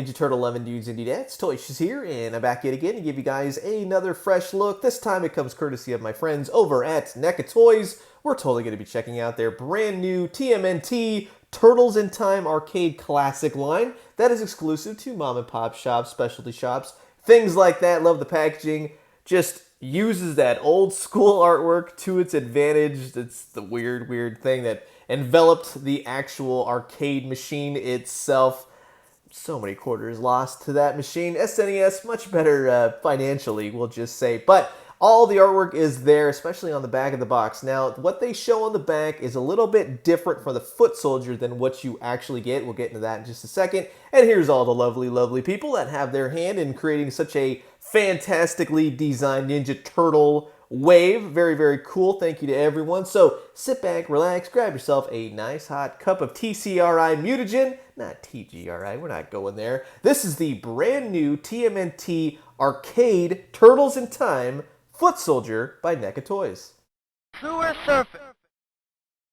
Ninja Turtle 11 dudes and dudettes, Toys here, and I'm back yet again to give you guys another fresh look. This time it comes courtesy of my friends over at NECA Toys. We're totally going to be checking out their brand new TmnT Turtles in Time Arcade Classic line that is exclusive to mom and pop shops, specialty shops, things like that. Love the packaging. Just uses that old school artwork to its advantage. It's the weird thing that enveloped the actual arcade machine itself. So many quarters lost to that machine. SNES, much better financially, we'll just say. But all the artwork is there, especially on the back of the box. Now, what they show on the back is a little bit different for the foot soldier than what you actually get. We'll get into that in just a second. And here's all the lovely people that have their hand in creating such a fantastically designed Ninja Turtle Wave. Very cool. Thank you to everyone. So sit back, relax, grab yourself a nice hot cup of TCRI mutagen. Not TGRI, we're not going there. This is the brand new TmnT Arcade Turtles in Time Foot Soldier by NECA Toys. Sewer surface.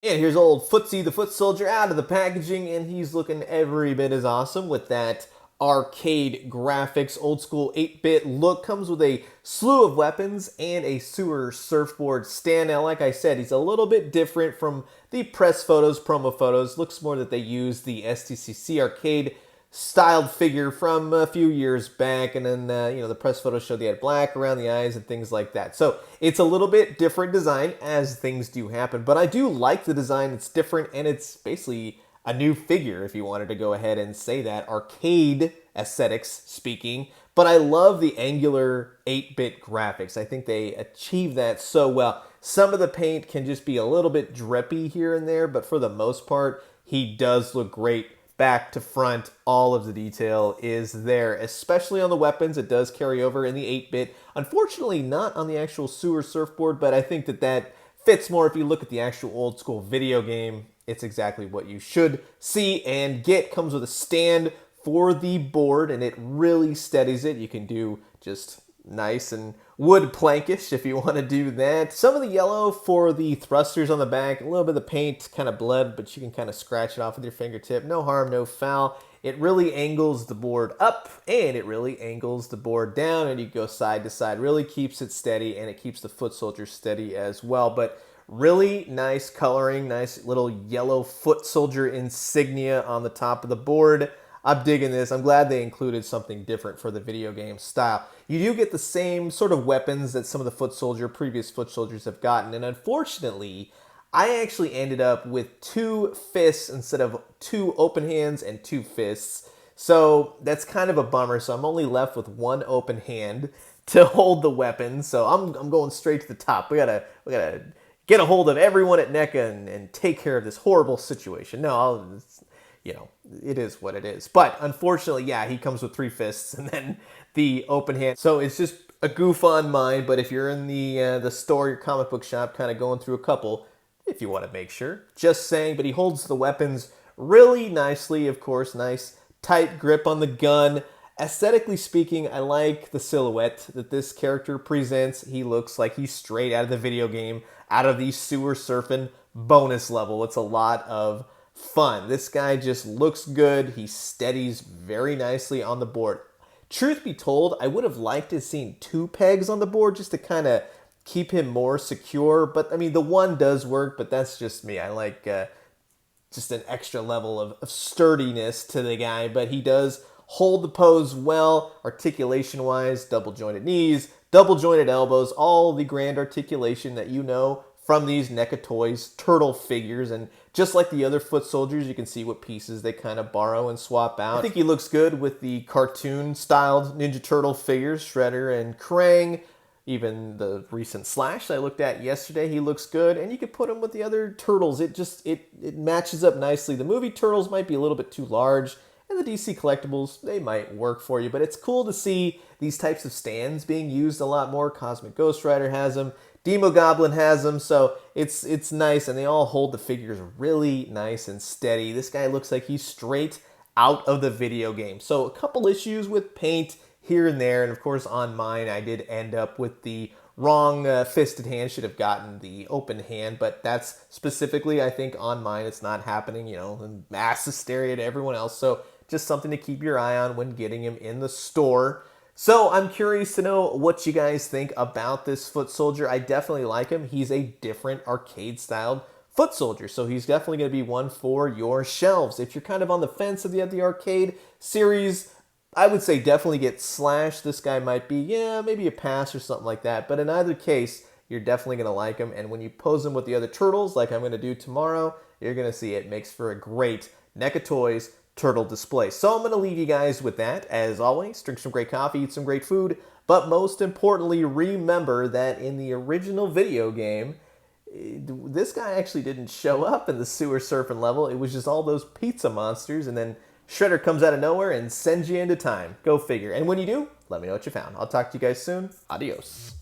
And here's old Footsie the Foot Soldier out of the packaging, and he's looking every bit as awesome with that arcade graphics, old school 8-bit look. Comes with a slew of weapons and a sewer surfboard stand. Now, like I said, he's a little bit different from the press photos, promo photos. Looks more that they use the STCC arcade styled figure from a few years back, and then the press photos showed they had black around the eyes and things like that. So it's a little bit different design, as things do happen, but I do like the design. It's different, and it's basically a new figure, if you wanted to go ahead and say that, arcade aesthetics speaking. But I love the angular 8-bit graphics. I think they achieve that so well. Some of the paint can just be a little bit drippy here and there, but for the most part, he does look great. Back to front, all of the detail is there, especially on the weapons. It does carry over in the 8-bit. Unfortunately, not on the actual sewer surfboard, but I think that fits more if you look at the actual old school video game. It's exactly what you should see and get. Comes with a stand for the board, and it really steadies it. You can do just nice and wood plankish if you want to do that. Some of the yellow for the thrusters on the back, a little bit of the paint kind of bled, but you can kind of scratch it off with your fingertip. No harm, no foul. It really angles the board up, and it really angles the board down, and you go side to side. Really keeps it steady, and it keeps the foot soldier steady as well. But really nice coloring, nice little yellow foot soldier insignia on the top of the board. I'm digging this. I'm glad they included something different for the video game style. You do get the same sort of weapons that some of the previous foot soldiers have gotten, and unfortunately, I actually ended up with 2 fists instead of 2 open hands and 2 fists. So that's kind of a bummer. So I'm only left with 1 open hand to hold the weapon. So I'm going straight to the top. We gotta get a hold of everyone at NECA and take care of this horrible situation. No, it is what it is. But unfortunately, yeah, he comes with 3 fists and then the open hand. So it's just a goof on mine. But if you're in the store, your comic book shop, kind of going through a couple, if you want to make sure, just saying. But he holds the weapons really nicely, of course. Nice tight grip on the gun. Aesthetically speaking, I like the silhouette that this character presents. He looks like he's straight out of the video game, out of the sewer surfing bonus level. It's a lot of fun. This guy just looks good. He steadies very nicely on the board. Truth be told, I would have liked to have seen 2 pegs on the board just to kind of keep him more secure. But I mean, the 1 does work, but that's just me. I like just an extra level of sturdiness to the guy, but he does hold the pose well, articulation-wise, double-jointed knees, double-jointed elbows, all the grand articulation that you know from these NECA Toys turtle figures. And just like the other foot soldiers, you can see what pieces they kind of borrow and swap out. I think he looks good with the cartoon-styled Ninja Turtle figures, Shredder and Krang. Even the recent Slash I looked at yesterday, he looks good. And you could put him with the other turtles. It matches up nicely. The movie turtles might be a little bit too large, and the DC collectibles, they might work for you. But it's cool to see these types of stands being used a lot more. Cosmic Ghost Rider has them. Demo Goblin has them. So it's nice, and they all hold the figures really nice and steady. This guy looks like he's straight out of the video game. So a couple issues with paint here and there. And of course, on mine, I did end up with the wrong fisted hand. Should have gotten the open hand, but that's specifically, I think, on mine. It's not happening, mass hysteria to everyone else. So just something to keep your eye on when getting him in the store. So I'm curious to know what you guys think about this foot soldier. I definitely like him. He's a different arcade-styled foot soldier, so he's definitely going to be one for your shelves. If you're kind of on the fence of the arcade series, I would say definitely get Slash. This guy might be, yeah, maybe a pass or something like that. But in either case, you're definitely going to like him. And when you pose him with the other turtles, like I'm going to do tomorrow, you're going to see it makes for a great NECA Toys turtle display. So I'm going to leave you guys with that. As always, drink some great coffee, eat some great food. But most importantly, remember that in the original video game, this guy actually didn't show up in the sewer surfing level. It was just all those pizza monsters, and then Shredder comes out of nowhere and sends you into time. Go figure. And when you do, let me know what you found. I'll talk to you guys soon. Adios.